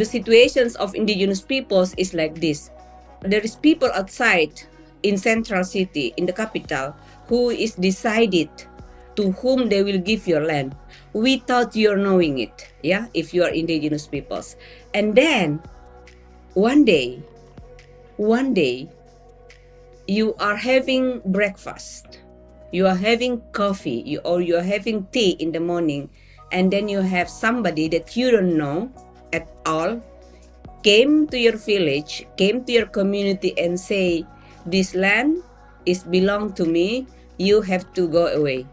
the situations of indigenous peoples is like this. There is people outside in central city, in the capital, who is decided to whom they will give your land without your knowing it, yeah, if you are indigenous peoples. And then one day, you are having breakfast, you are having coffee, or you are having tea in the morning, and then you have somebody that you don't know at all came to your village, came to your community and say, this land is belong to me, you have to go away.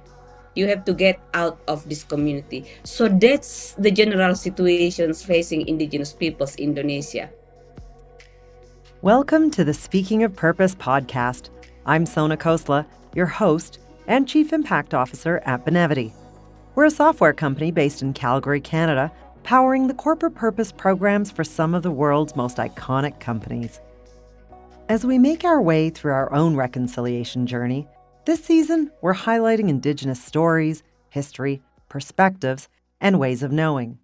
You have to get out of this community. So that's the general situations facing indigenous peoples in Indonesia. Welcome to the Speaking of Purpose podcast. I'm Sona Khosla, your host and Chief Impact Officer at Benevity. We're a software company based in Calgary, Canada, powering the corporate purpose programs for some of the world's most iconic companies. As we make our way through our own reconciliation journey, this season we're highlighting Indigenous stories, history, perspectives, and ways of knowing.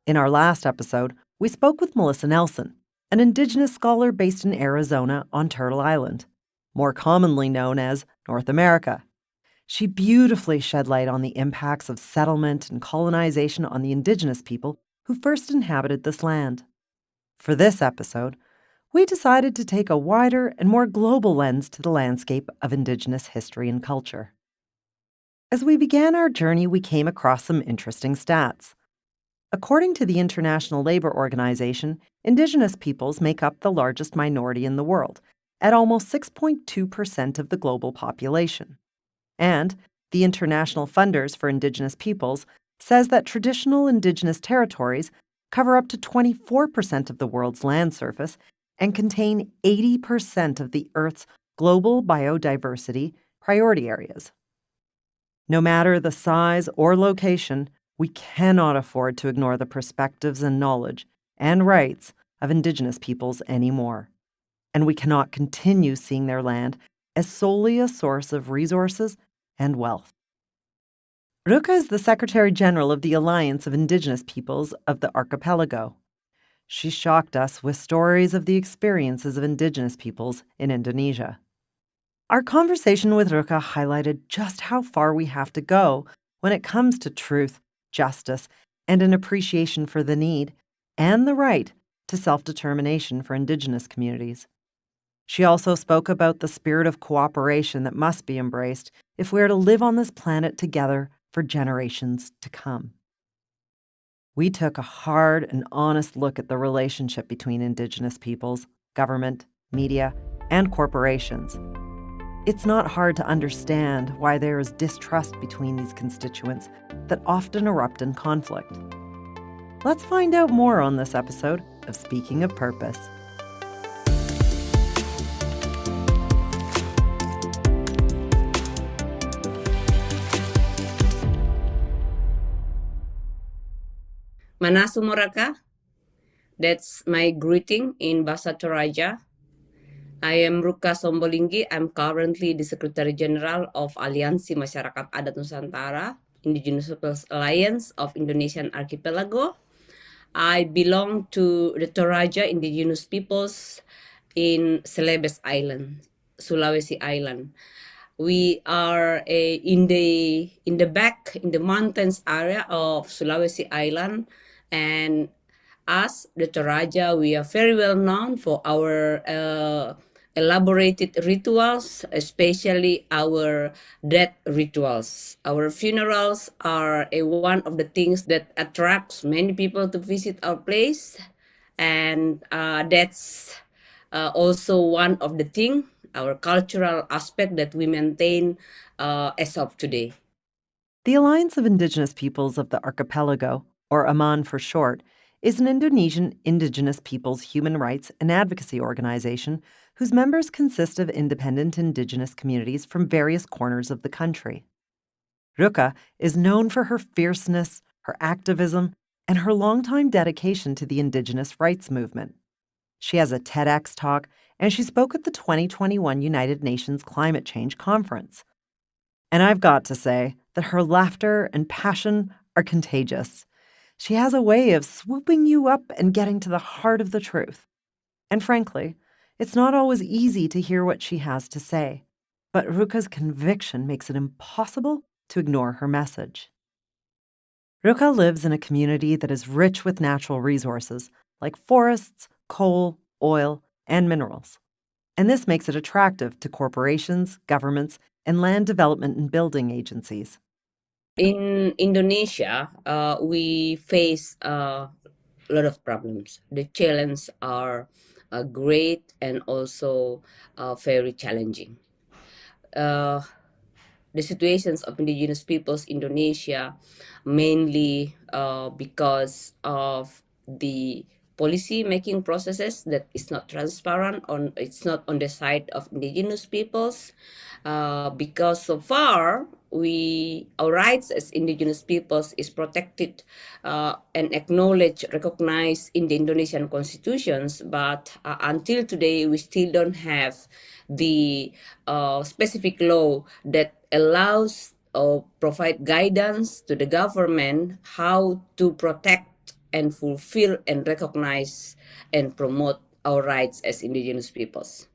In our last episode, we spoke with Melissa Nelson, an Indigenous scholar based in Arizona on Turtle Island, more commonly known as North America. She beautifully shed light on the impacts of settlement and colonization on the Indigenous people who first inhabited this land. For this episode, we decided to take a wider and more global lens to the landscape of Indigenous history and culture. As we began our journey, we came across some interesting stats. According to the International Labour Organization, Indigenous peoples make up the largest minority in the world, at almost 6.2% of the global population. And the International Funders for Indigenous Peoples says that traditional Indigenous territories cover up to 24% of the world's land surface and contain 80% of the Earth's global biodiversity priority areas. No matter the size or location, we cannot afford to ignore the perspectives and knowledge and rights of Indigenous peoples anymore. And we cannot continue seeing their land as solely a source of resources and wealth. Rukka is the Secretary General of the Alliance of Indigenous Peoples of the Archipelago. She shocked us with stories of the experiences of Indigenous peoples in Indonesia. Our conversation with Rukka highlighted just how far we have to go when it comes to truth, justice, and an appreciation for the need and the right to self-determination for Indigenous communities. She also spoke about the spirit of cooperation that must be embraced if we are to live on this planet together for generations to come. We took a hard and honest look at the relationship between Indigenous peoples, government, media, and corporations. It's not hard to understand why there is distrust between these constituents that often erupt in conflict. Let's find out more on this episode of Speaking of Purpose. Manasu Moraka, that's my greeting in Bahasa Toraja. I am Rukka Sombolinggi. I'm currently the Secretary General of Aliansi Masyarakat Adat Nusantara, Indigenous Peoples Alliance of Indonesian Archipelago. I belong to the Toraja Indigenous Peoples in Celebes Island, Sulawesi Island. We are in the mountains area of Sulawesi Island, and as the Toraja, we are very well known for our elaborated rituals, especially our death rituals. Our funerals are one of the things that attracts many people to visit our place, and that's also one of the things, our cultural aspect that we maintain as of today. The Alliance of Indigenous Peoples of the Archipelago, or AMAN for short, is an Indonesian Indigenous peoples human rights and advocacy organization whose members consist of independent Indigenous communities from various corners of the country. Rukka is known for her fierceness, her activism, and her longtime dedication to the Indigenous rights movement. She has a TEDx talk, and she spoke at the 2021 United Nations Climate Change Conference. And I've got to say that her laughter and passion are contagious. She has a way of swooping you up and getting to the heart of the truth. And frankly, it's not always easy to hear what she has to say, but Rukka's conviction makes it impossible to ignore her message. Rukka lives in a community that is rich with natural resources like forests, coal, oil, and minerals. And this makes it attractive to corporations, governments, and land development and building agencies. In Indonesia, we face a lot of problems. The challenges are great and also very challenging. Uh, the situations of indigenous peoples Indonesia, mainly because of the policy making processes that is not transparent on it's not on the side of indigenous peoples, because so far our rights as indigenous peoples is protected and acknowledged, recognized in the Indonesian constitutions, but until today we still don't have the specific law that allows or provide guidance to the government how to protect and fulfill and recognize and promote our rights as indigenous peoples.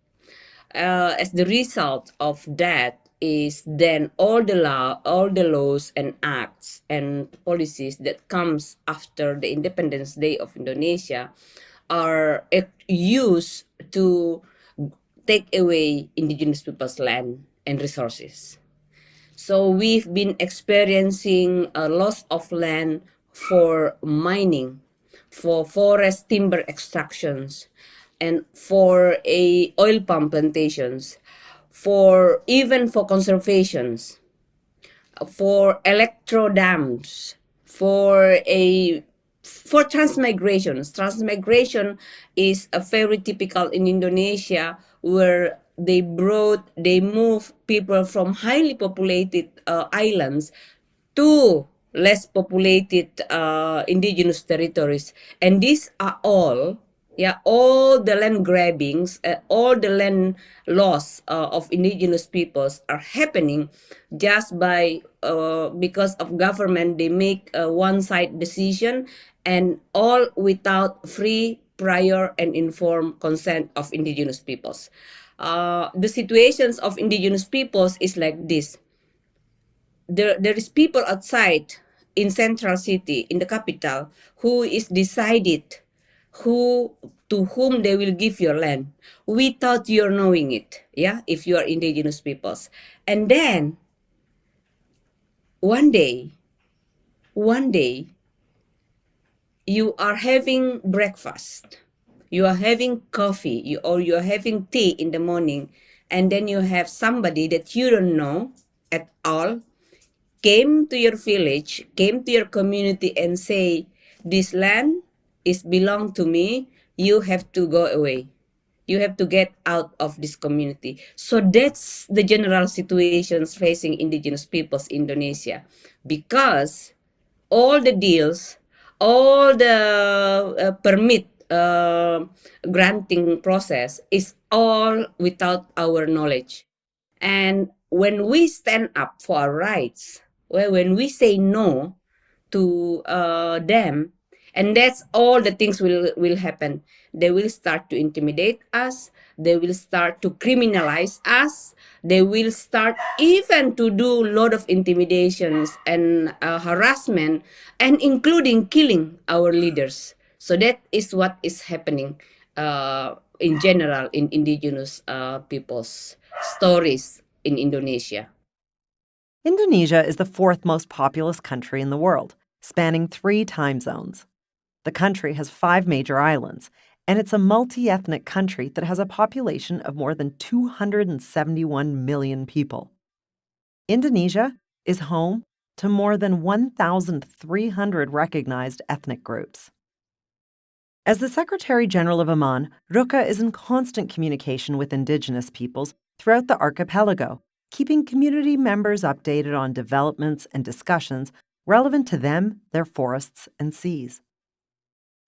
As the result of that is then all the laws and acts and policies that comes after the Independence Day of Indonesia are used to take away indigenous people's land and resources. So we've been experiencing a loss of land for mining, for forest timber extractions, and for a oil palm plantations, for even for conservations, for electro dams, for transmigrations. Transmigration is a very typical in Indonesia where they move people from highly populated islands to less populated indigenous territories, and these are all the land grabbings, all the land loss of indigenous peoples are happening just by because of government. They make a one-side decision, and all without free, prior, and informed consent of indigenous peoples. The situations of indigenous peoples is like this. There is people outside in central city, in the capital, who is decided who to whom they will give your land without your knowing it, yeah, if you are indigenous peoples. And then one day you are having breakfast, you are having coffee, or you are having tea in the morning, and then you have somebody that you don't know at all came to your village, came to your community and say, this land is belong to me, you have to go away. You have to get out of this community. So that's the general situations facing indigenous peoples in Indonesia, because all the deals, all the permit granting process is all without our knowledge. And when we stand up for our rights, well, when we say no to them, and that's all the things will happen. They will start to intimidate us. They will start to criminalize us. They will start even to do a lot of intimidations and harassment, and including killing our leaders. So that is what is happening in general in indigenous people's stories in Indonesia. Indonesia is the fourth most populous country in the world, spanning 3 time zones. The country has 5 major islands, and it's a multi-ethnic country that has a population of more than 271 million people. Indonesia is home to more than 1,300 recognized ethnic groups. As the Secretary General of AMAN, Rukka is in constant communication with indigenous peoples throughout the archipelago, keeping community members updated on developments and discussions relevant to them, their forests, and seas.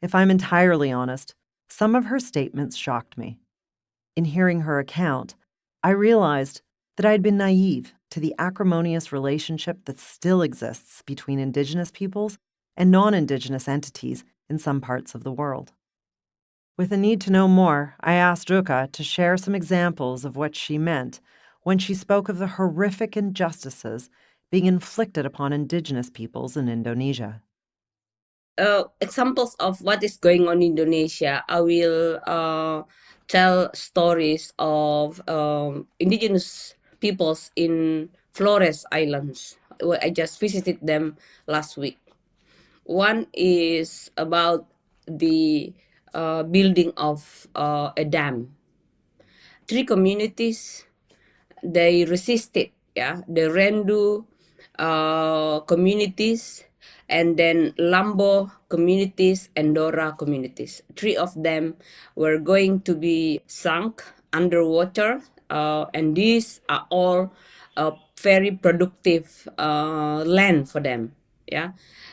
If I'm entirely honest, some of her statements shocked me. In hearing her account, I realized that I had been naive to the acrimonious relationship that still exists between indigenous peoples and non Indigenous entities in some parts of the world. With a need to know more, I asked Rukka to share some examples of what she meant when she spoke of the horrific injustices being inflicted upon Indigenous peoples in Indonesia. Examples of what is going on in Indonesia, I will tell stories of indigenous peoples in Flores Islands. I just visited them last week. One is about the building of a dam. 3 communities, they resisted, the Rendu communities, and then Lambo communities and Dora communities. 3 of them were going to be sunk underwater, and these are all very productive land for them.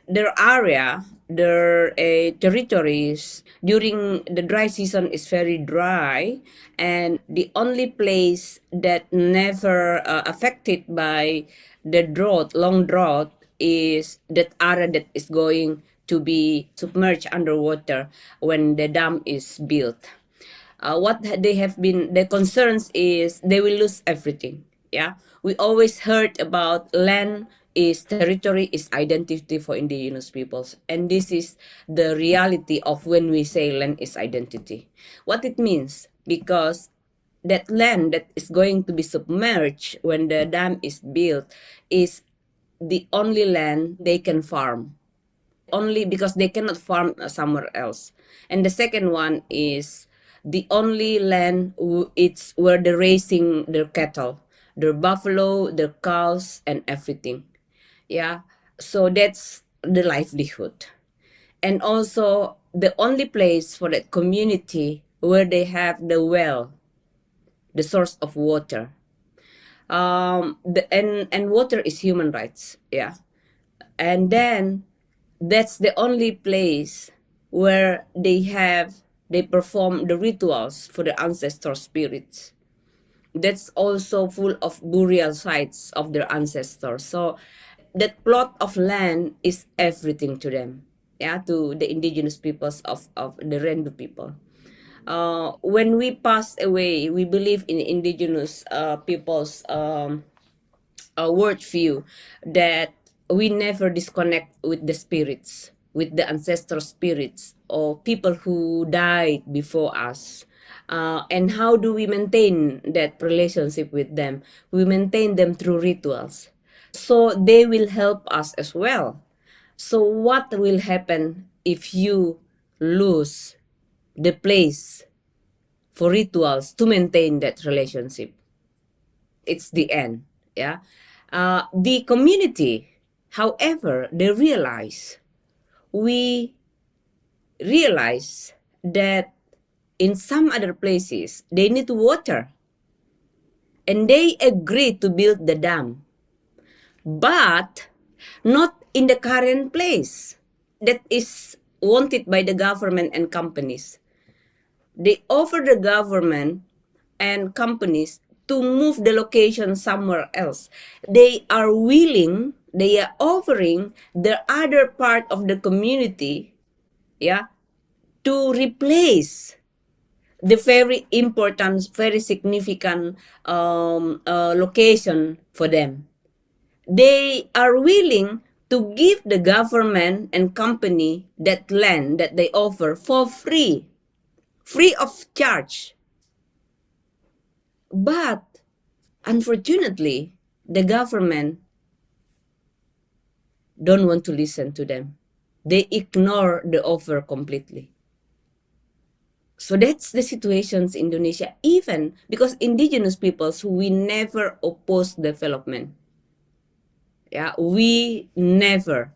Their area, their territories during the dry season is very dry, and the only place that never affected by the drought, long drought, is that area that is going to be submerged underwater when the dam is built. What they have been, the concerns is they will lose everything. We always heard about land is territory, is identity for indigenous peoples, and this is the reality of when we say land is identity. What it means, because that land that is going to be submerged when the dam is built is the only land they can farm, only because they cannot farm somewhere else. And the second one is the only land it's where they're raising their cattle, their buffalo, their cows, and everything. So that's the livelihood. And also the only place for that community where they have the well, the source of water. And water is human rights. And then that's the only place where they perform the rituals for the ancestor spirits. That's also full of burial sites of their ancestors. So that plot of land is everything to them, to the indigenous peoples of the Rendu people. When we pass away, we believe in indigenous peoples' worldview that we never disconnect with the spirits, with the ancestral spirits or people who died before us. And how do we maintain that relationship with them? We maintain them through rituals. So they will help us as well. So what will happen if you lose the place for rituals to maintain that relationship? It's the end. The community, however, we realize that in some other places they need water, and they agree to build the dam, but not in the current place that is wanted by the government and companies. They offer the government and companies to move the location somewhere else. They are offering the other part of the community, to replace the very important, very significant location for them. They are willing to give the government and company that land that they offer for free of charge. But unfortunately, the government don't want to listen to them. They ignore the offer completely. So that's the situations in Indonesia, even because indigenous peoples, we never oppose development. We never.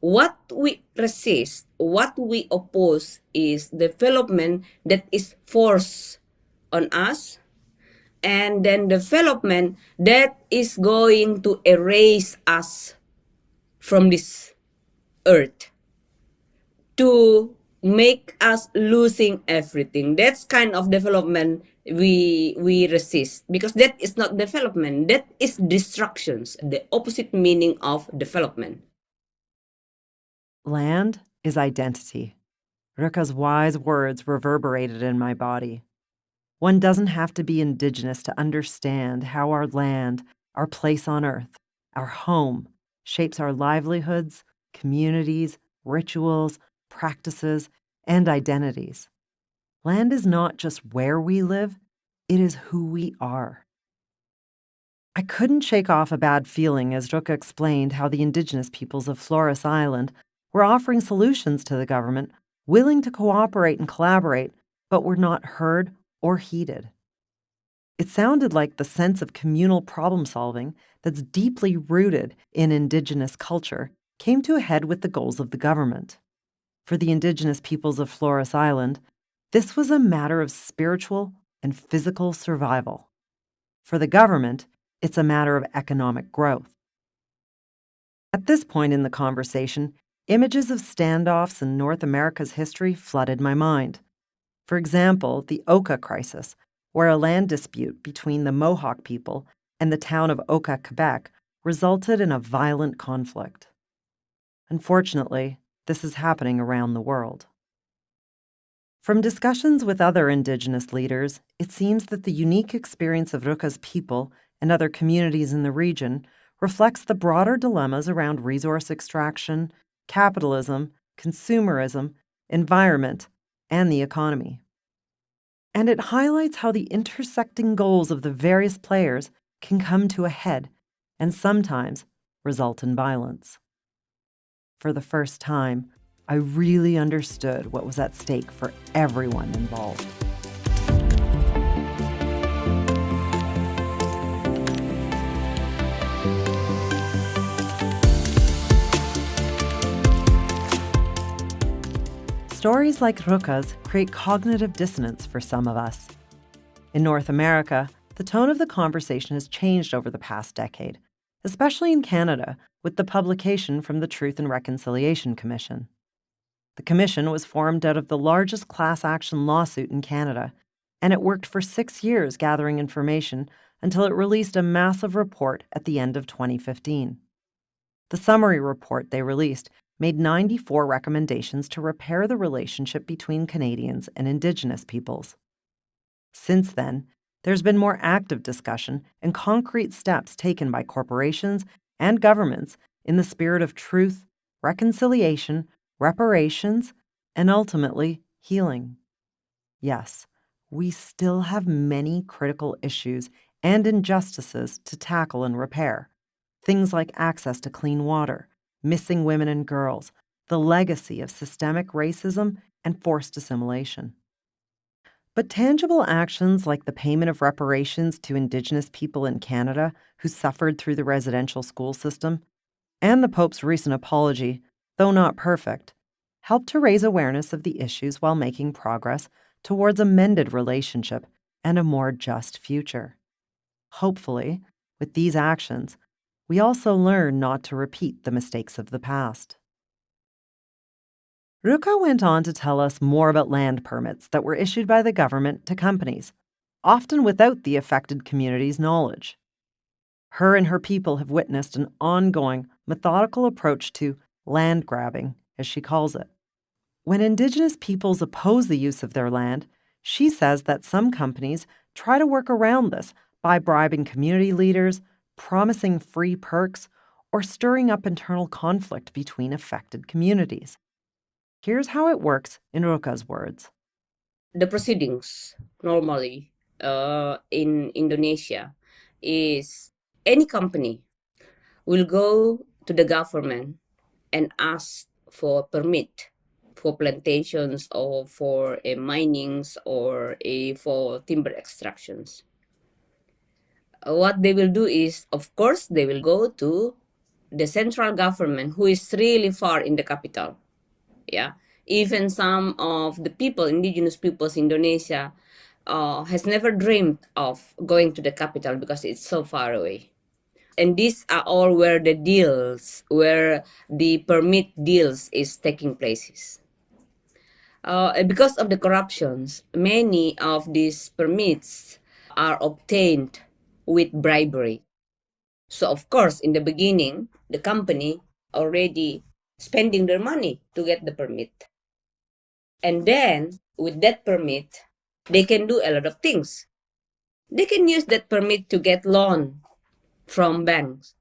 What we resist, what we oppose is development that is forced on us, and then development that is going to erase us from this earth, to make us losing everything. That's kind of development we resist, because that is not development, that is destructions, the opposite meaning of development. Land is identity. Rukka's wise words reverberated in my body. One doesn't have to be Indigenous to understand how our land, our place on earth, our home, shapes our livelihoods, communities, rituals, practices, and identities. Land is not just where we live, it is who we are. I couldn't shake off a bad feeling as Rukka explained how the Indigenous peoples of Flores Island were offering solutions to the government, willing to cooperate and collaborate, but were not heard or heeded. It sounded like the sense of communal problem solving that's deeply rooted in Indigenous culture came to a head with the goals of the government. For the Indigenous peoples of Flores Island, this was a matter of spiritual and physical survival. For the government, it's a matter of economic growth. At this point in the conversation, images of standoffs in North America's history flooded my mind. For example, the Oka crisis, where a land dispute between the Mohawk people and the town of Oka, Quebec, resulted in a violent conflict. Unfortunately, this is happening around the world. From discussions with other Indigenous leaders, it seems that the unique experience of Rukka's people and other communities in the region reflects the broader dilemmas around resource extraction, capitalism, consumerism, environment, and the economy. And it highlights how the intersecting goals of the various players can come to a head and sometimes result in violence. For the first time, I really understood what was at stake for everyone involved. Stories like Rukka's create cognitive dissonance for some of us. In North America, the tone of the conversation has changed over the past decade, especially in Canada, with the publication from the Truth and Reconciliation Commission. The commission was formed out of the largest class action lawsuit in Canada, and it worked for 6 years gathering information until it released a massive report at the end of 2015. The summary report they released made 94 recommendations to repair the relationship between Canadians and Indigenous peoples. Since then, there's been more active discussion and concrete steps taken by corporations and governments in the spirit of truth, reconciliation, reparations, and ultimately, healing. Yes, we still have many critical issues and injustices to tackle and repair. Things like access to clean water, missing women and girls, the legacy of systemic racism and forced assimilation. But tangible actions like the payment of reparations to Indigenous people in Canada who suffered through the residential school system, and the Pope's recent apology, though not perfect, helped to raise awareness of the issues while making progress towards a mended relationship and a more just future. Hopefully, with these actions, we also learn not to repeat the mistakes of the past. Rukka went on to tell us more about land permits that were issued by the government to companies, often without the affected community's knowledge. Her and her people have witnessed an ongoing, methodical approach to land grabbing, as she calls it. When Indigenous peoples oppose the use of their land, she says that some companies try to work around this by bribing community leaders, promising free perks, or stirring up internal conflict between affected communities. Here's how it works in Rukka's words. The proceedings normally in Indonesia is any company will go to the government and ask for permit for plantations or for minings or for timber extractions. What they will do is, of course, they will go to the central government who is really far in the capital. Yeah, even some of the people, indigenous peoples in Indonesia, has never dreamed of going to the capital because it's so far away. And these are all where the deals, where the permit deals is taking places. Because of the corruptions, many of these permits are obtained with bribery. So of course, in the beginning, the company already spending their money to get the permit. And then, with that permit, they can do a lot of things. They can use that permit to get loan from banks.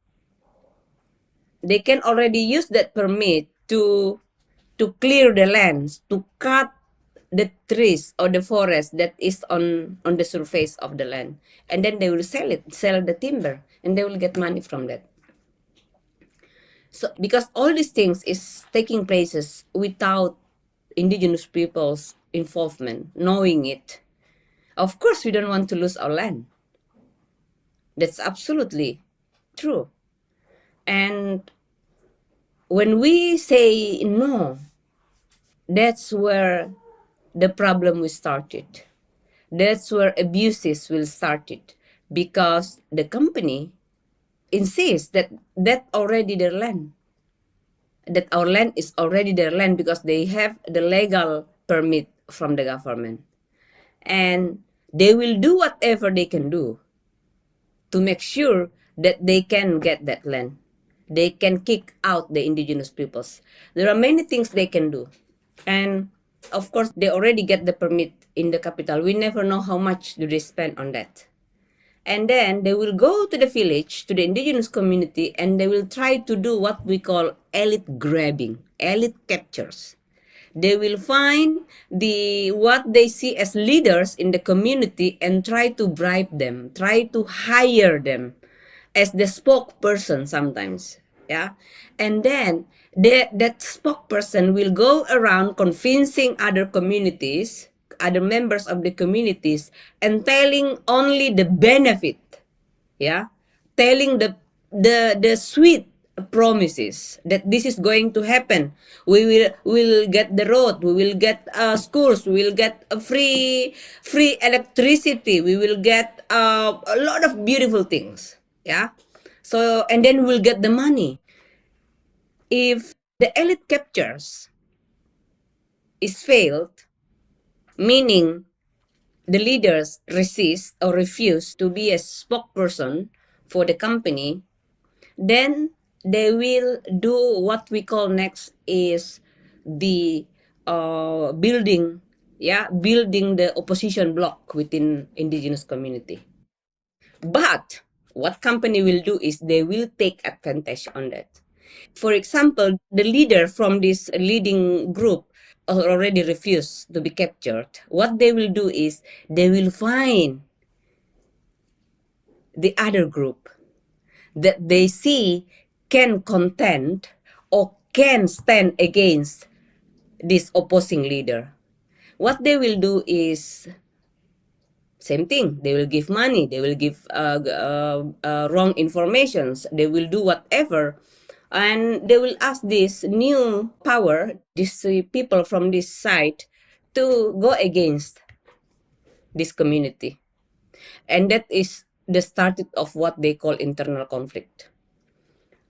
They can already use that permit to clear the lands, to cut the trees or the forest that is on the surface of the land. And then they will sell the timber, and they will get money from that. So because all these things is taking places without indigenous people's involvement, knowing it, of course we don't want to lose our land. That's absolutely true. And when we say no, that's where the problem will started. That's where abuses will started, because the company insists that already their land, that our land is already their land because they have the legal permit from the government, and they will do whatever they can do to make sure that they can get that land. They can kick out the indigenous peoples. There are many things they can do. And of course, they already get the permit in the capital. We never know how much do they spend on that. And then they will go to the village, to the indigenous community, and they will try to do what we call elite grabbing, elite captures. They will find what they see as leaders in the community and try to bribe them, try to hire them as the spokesperson sometimes. Yeah. And then that spokesperson will go around convincing other communities, other members of the communities, and telling only the benefit. Yeah. Telling the sweet promises that this is going to happen. We will get the road, we will get schools, we will get free electricity, we will get a lot of beautiful things. Yeah. So, and then we'll get the money. If the elite captures is failed, meaning the leaders resist or refuse to be a spokesperson for the company, then they will do what we call next is the building the opposition block within indigenous community. But what company will do is they will take advantage on that. For example, the leader from this leading group already refused to be captured. What they will do is they will find the other group that they see can contend or can stand against this opposing leader. What they will do is same thing. They will give money. They will give wrong informations. They will do whatever, and they will ask this new power, these people from this side, to go against this community, and that is the start of what they call internal conflict.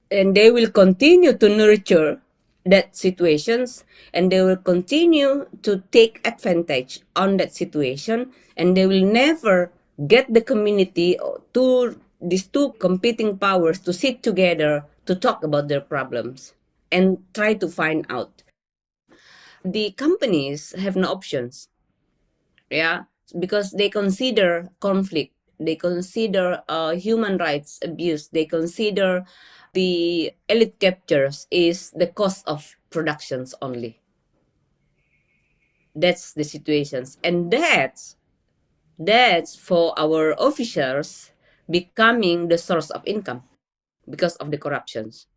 And they will continue to nurture that situations, and they will continue to take advantage on that situation, and they will never get the community to these two competing powers to sit together to talk about their problems and try to find out. The companies have no options, yeah, because they consider conflict, they consider human rights abuse, they consider the elite captures is the cost of productions only. That's the situations, and that's for our officers becoming the source of income because of the corruptions.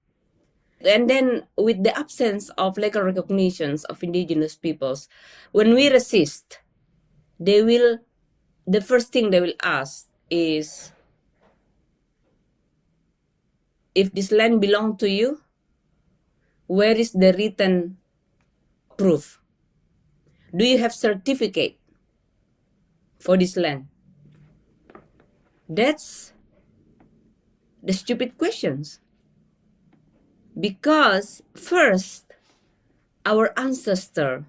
And then with the absence of legal recognitions of indigenous peoples, when we resist, the first thing they will ask is, if this land belongs to you, where is the written proof? Do you have certificate for this land? That's the stupid questions. Because first, our ancestor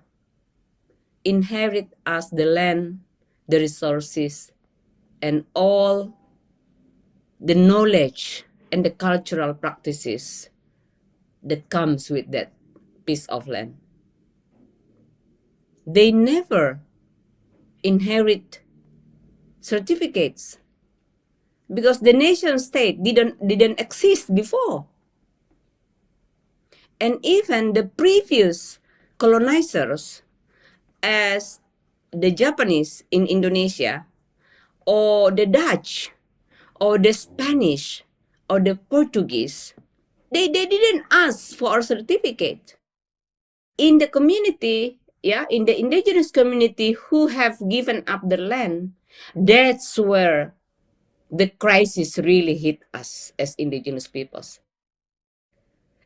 inherit us the land, the resources, and all the knowledge and the cultural practices that comes with that. piece of land. They never inherit certificates because the nation state didn't exist before. And even the previous colonizers, as the Japanese in Indonesia, or the Dutch, or the Spanish, or the Portuguese, they didn't ask for a certificate. In the community, in the indigenous community who have given up the land, that's where the crisis really hit us as indigenous peoples.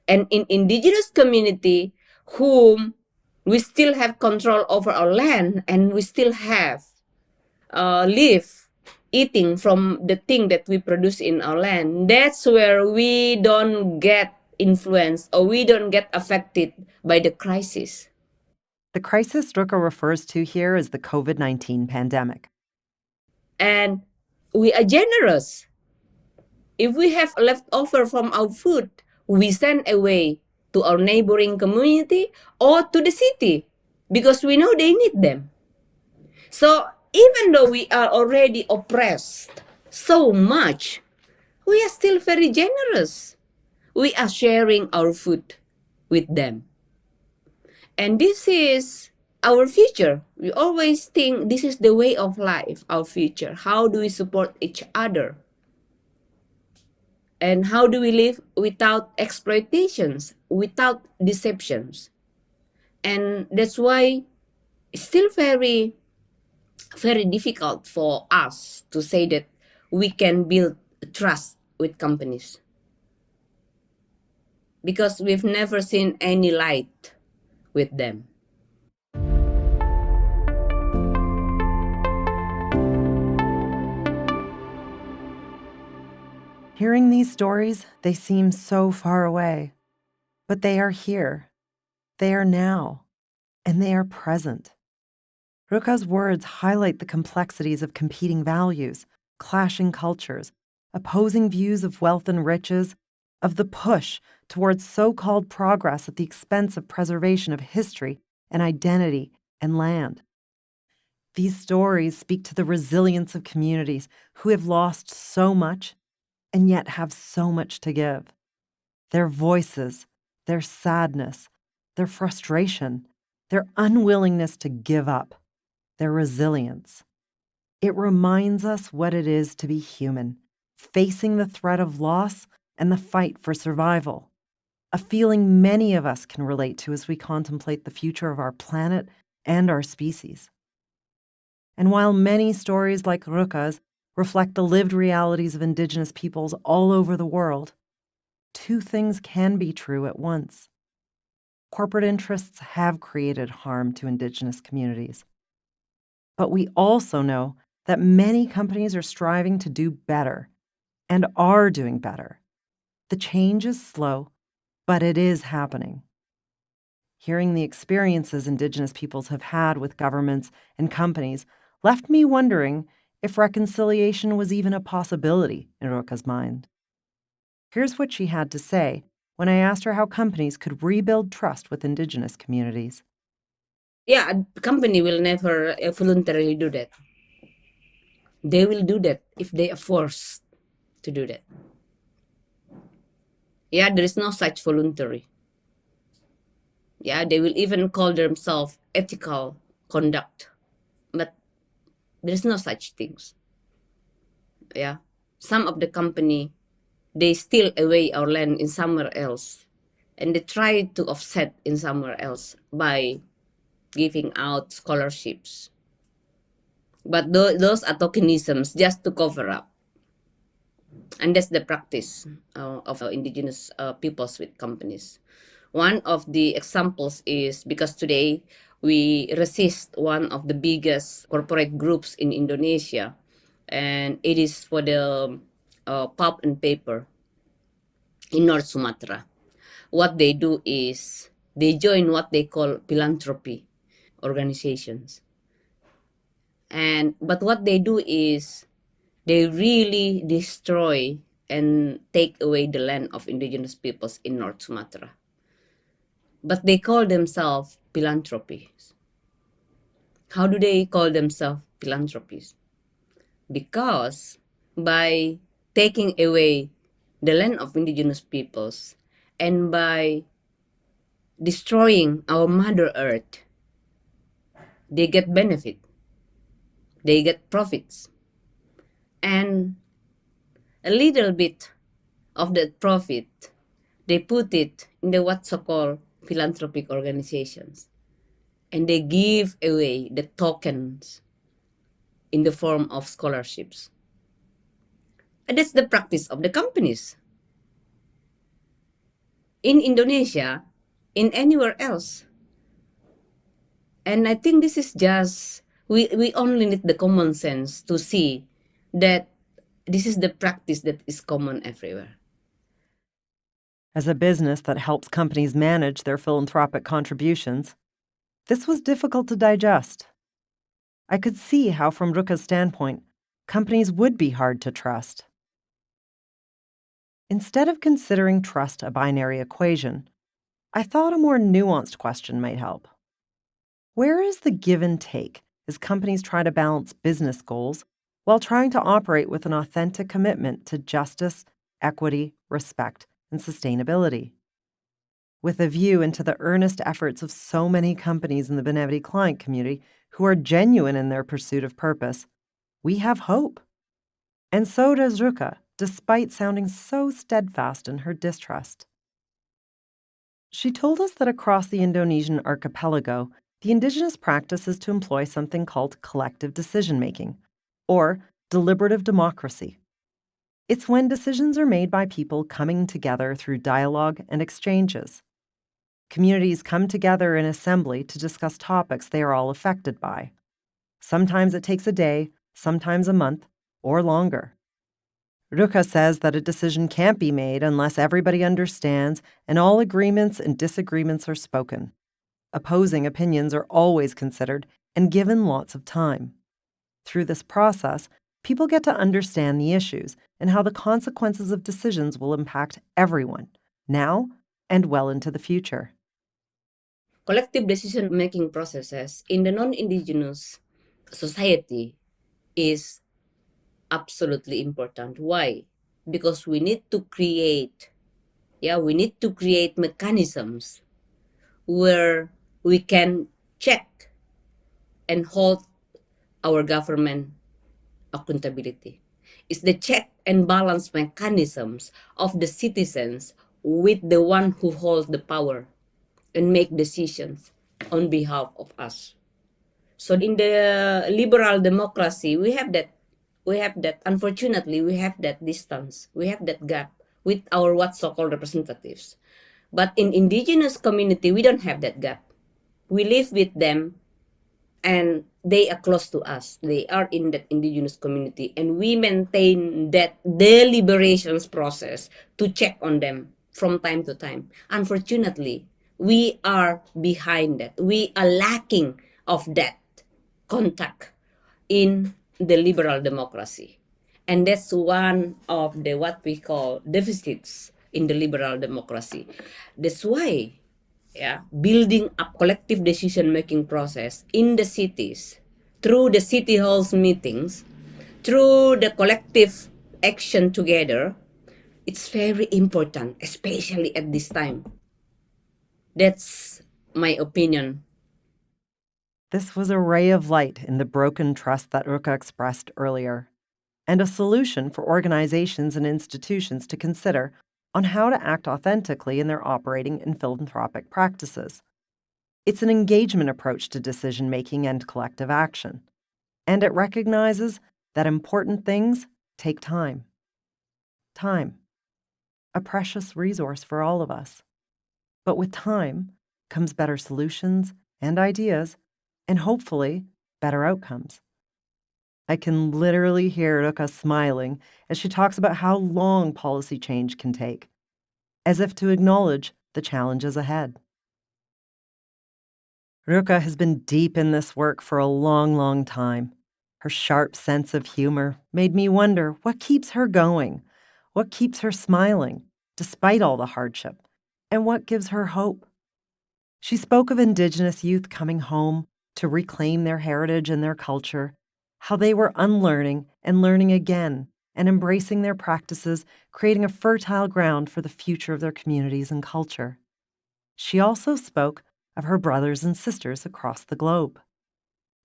And in indigenous community whom we still have control over our land and we still have live eating from the thing that we produce in our land, that's where we don't get influenced or we don't get affected by the crisis. The crisis Rukka refers to here is the COVID-19 pandemic. And we are generous. If we have leftover from our food, we send away to our neighboring community or to the city because we know they need them. So even though we are already oppressed so much, we are still very generous. We are sharing our food with them. And this is our future. We always think this is the way of life, our future. How do we support each other? And how do we live without exploitations, without deceptions? And that's why it's still very, very difficult for us to say that we can build trust with companies. Because we've never seen any light with them. Hearing these stories, they seem so far away. But they are here. They are now. And they are present. Rukka's words highlight the complexities of competing values, clashing cultures, opposing views of wealth and riches, of the push towards so-called progress at the expense of preservation of history and identity and land. These stories speak to the resilience of communities who have lost so much and yet have so much to give. Their voices, their sadness, their frustration, their unwillingness to give up, their resilience. It reminds us what it is to be human, facing the threat of loss and the fight for survival, a feeling many of us can relate to as we contemplate the future of our planet and our species. And while many stories like Rukka's reflect the lived realities of Indigenous peoples all over the world, two things can be true at once. Corporate interests have created harm to Indigenous communities. But we also know that many companies are striving to do better and are doing better. The change is slow, but it is happening. Hearing the experiences Indigenous peoples have had with governments and companies left me wondering if reconciliation was even a possibility in Rukka's mind. Here's what she had to say when I asked her how companies could rebuild trust with Indigenous communities. Yeah, a company will never voluntarily do that. They will do that if they are forced to do that. Yeah, there is no such voluntary. Yeah, they will even call themselves ethical conduct. But there's no such things. Yeah, some of the company, they steal away our land in somewhere else. And they try to offset in somewhere else by giving out scholarships. But those are tokenisms just to cover up. And that's the practice of indigenous peoples with companies. One of the examples is because today we resist one of the biggest corporate groups in Indonesia, and it is for the pulp and paper in North Sumatra. What they do is they join what they call philanthropy organizations. But what they do is they really destroy and take away the land of indigenous peoples in North Sumatra. but they call themselves philanthropies. How do they call themselves philanthropies? Because by taking away the land of indigenous peoples and by destroying our Mother Earth, they get benefit, they get profits, and a little bit of that profit, they put it in the what's so-called philanthropic organizations, and they give away the tokens in the form of scholarships. And that's the practice of the companies. In Indonesia, in anywhere else. And I think this is just, we only need the common sense to see that this is the practice that is common everywhere. As a business that helps companies manage their philanthropic contributions, this was difficult to digest. I could see how, from Rukka's standpoint, companies would be hard to trust. Instead of considering trust a binary equation, I thought a more nuanced question might help. Where is the give and take as companies try to balance business goals while trying to operate with an authentic commitment to justice, equity, respect, and sustainability? With a view into the earnest efforts of so many companies in the Benevity client community who are genuine in their pursuit of purpose, we have hope. And so does Rukka, despite sounding so steadfast in her distrust. She told us that across the Indonesian archipelago, the indigenous practice is to employ something called collective decision-making, or deliberative democracy. It's when decisions are made by people coming together through dialogue and exchanges. Communities come together in assembly to discuss topics they are all affected by. Sometimes it takes a day, sometimes a month, or longer. Rukka says that a decision can't be made unless everybody understands and all agreements and disagreements are spoken. Opposing opinions are always considered and given lots of time. Through this process, people get to understand the issues and how the consequences of decisions will impact everyone, now and well into the future. Collective decision-making processes in the non-indigenous society is absolutely important. Why? Because we need to create mechanisms where we can check and hold our government accountability. It's the check and balance mechanisms of the citizens with the one who holds the power and make decisions on behalf of us. So in the liberal democracy, we have that, unfortunately, we have that distance, we have that gap with our what so-called representatives. But in indigenous community, we don't have that gap. We live with them and they are close to us. They are in that indigenous community and we maintain that deliberations process to check on them from time to time. Unfortunately, we are behind that. We are lacking of that contact in the liberal democracy. And that's one of the what we call deficits in the liberal democracy. That's why building up collective decision-making process in the cities through the city halls meetings, through the collective action together, it's very important, especially at this time. That's my opinion. This was a ray of light in the broken trust that Rukka expressed earlier, and a solution for organizations and institutions to consider on how to act authentically in their operating and philanthropic practices. It's an engagement approach to decision-making and collective action, and it recognizes that important things take time. Time, a precious resource for all of us. But with time comes better solutions and ideas, and hopefully, better outcomes. I can literally hear Rukka smiling as she talks about how long policy change can take, as if to acknowledge the challenges ahead. Rukka has been deep in this work for a long, long time. Her sharp sense of humor made me wonder what keeps her going, what keeps her smiling, despite all the hardship, and what gives her hope. She spoke of Indigenous youth coming home to reclaim their heritage and their culture, how they were unlearning and learning again and embracing their practices, creating a fertile ground for the future of their communities and culture. She also spoke of her brothers and sisters across the globe.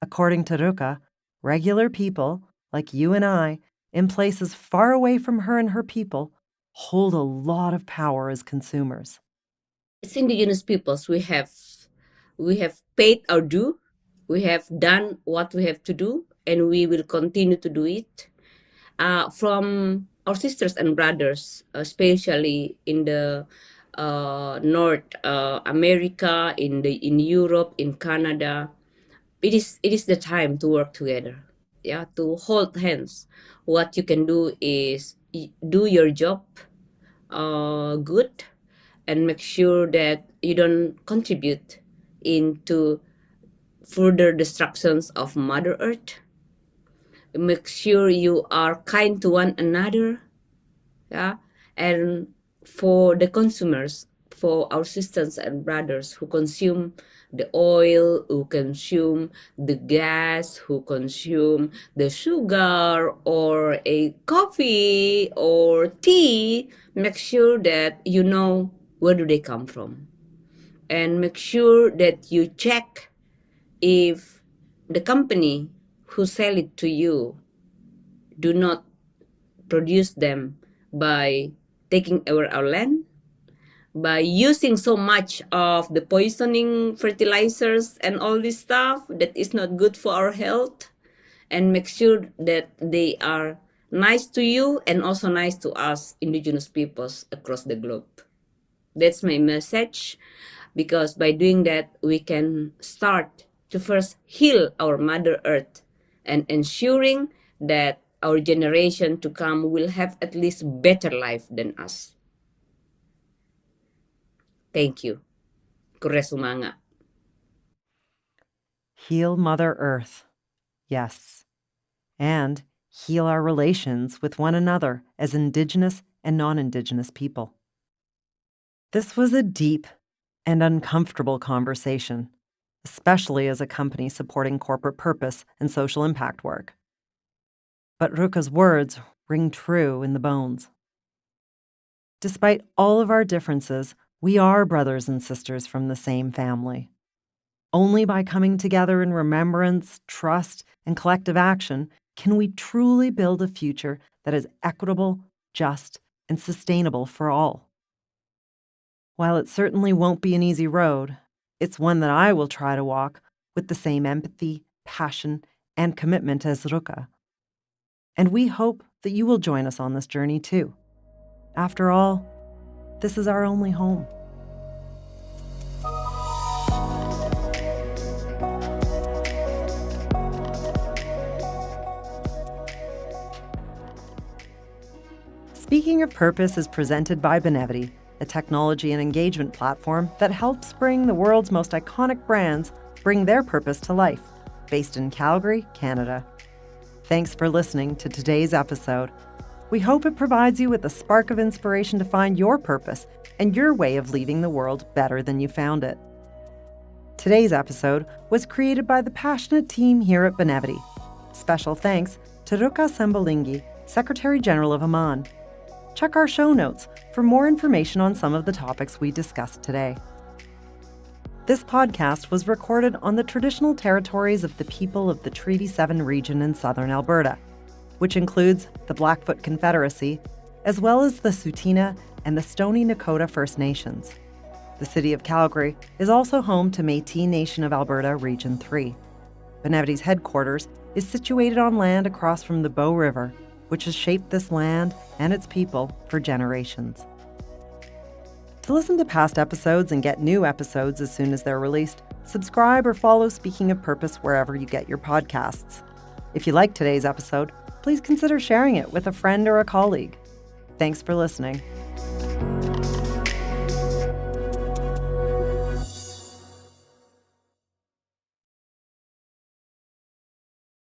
According to Rukka, regular people, like you and I, in places far away from her and her people, hold a lot of power as consumers. As Indigenous peoples, we have paid our due. We have done what we have to do, and we will continue to do it. From our sisters and brothers, especially in the North America, in Europe, in Canada, it is the time to work together. Yeah, to hold hands. What you can do is do your job good, and make sure that you don't contribute into further destructions of Mother Earth. Make sure you are kind to one another, yeah, and for the consumers, for our sisters and brothers who consume the oil, who consume the gas, who consume the sugar or a coffee or tea, make sure that you know where do they come from, and make sure that you check if the company who sell it to you do not produce them by taking over our land, by using so much of the poisoning fertilizers and all this stuff that is not good for our health, and make sure that they are nice to you and also nice to us Indigenous peoples across the globe. That's my message, because by doing that, we can start to first heal our Mother Earth and ensuring that our generation to come will have at least better life than us. Thank you. Kuresumanga. Heal Mother Earth, yes, and heal our relations with one another as Indigenous and non-Indigenous people. This was a deep and uncomfortable conversation, especially as a company supporting corporate purpose and social impact work. But Rukka's words ring true in the bones. Despite all of our differences, we are brothers and sisters from the same family. Only by coming together in remembrance, trust, and collective action can we truly build a future that is equitable, just, and sustainable for all. While it certainly won't be an easy road, it's one that I will try to walk with the same empathy, passion, and commitment as Rukka. And we hope that you will join us on this journey too. After all, this is our only home. Speaking of Purpose is presented by Benevity, a technology and engagement platform that helps bring the world's most iconic brands bring their purpose to life, based in Calgary, Canada. Thanks for listening to today's episode. We hope it provides you with a spark of inspiration to find your purpose and your way of leaving the world better than you found it. Today's episode was created by the passionate team here at Benevity. Special thanks to Rukka Sombolinggi, Secretary General of AMAN. Check our show notes for more information on some of the topics we discussed today. This podcast was recorded on the traditional territories of the people of the Treaty 7 region in southern Alberta, which includes the Blackfoot Confederacy, as well as the Tsuut'ina and the Stoney Nakoda First Nations. The city of Calgary is also home to Métis Nation of Alberta Region 3. Benevity's headquarters is situated on land across from the Bow River, which has shaped this land and its people for generations. To listen to past episodes and get new episodes as soon as they're released, subscribe or follow Speaking of Purpose wherever you get your podcasts. If you liked today's episode, please consider sharing it with a friend or a colleague. Thanks for listening.